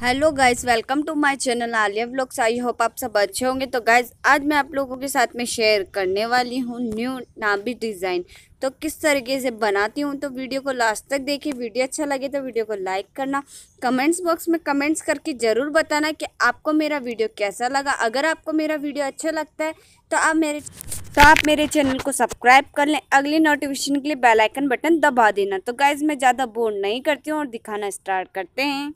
Hello guys, welcome to my channel Alia vlogs. I hope आप सब अच्छे होंगे। तो गाइस, आज मैं आप लोगों के साथ में शेयर करने वाली हूँ न्यू नाभी डिज़ाइन। तो किस तरीके से बनाती हूँ, तो वीडियो को लास्ट तक देखिए। वीडियो अच्छा लगे तो वीडियो को लाइक करना, कमेंट्स बॉक्स में कमेंट्स करके ज़रूर बताना कि आपको मेरा वीडियो कैसा लगा। अगर आपको मेरा वीडियो अच्छा लगता है तो आप मेरे चैनल को सब्सक्राइब कर लें। अगली नोटिफिकेशन के लिए बेल आइकन बटन दबा देना। तो गाइस, मैं ज़्यादा बोर नहीं करती हूँ और दिखाना स्टार्ट करते हैं।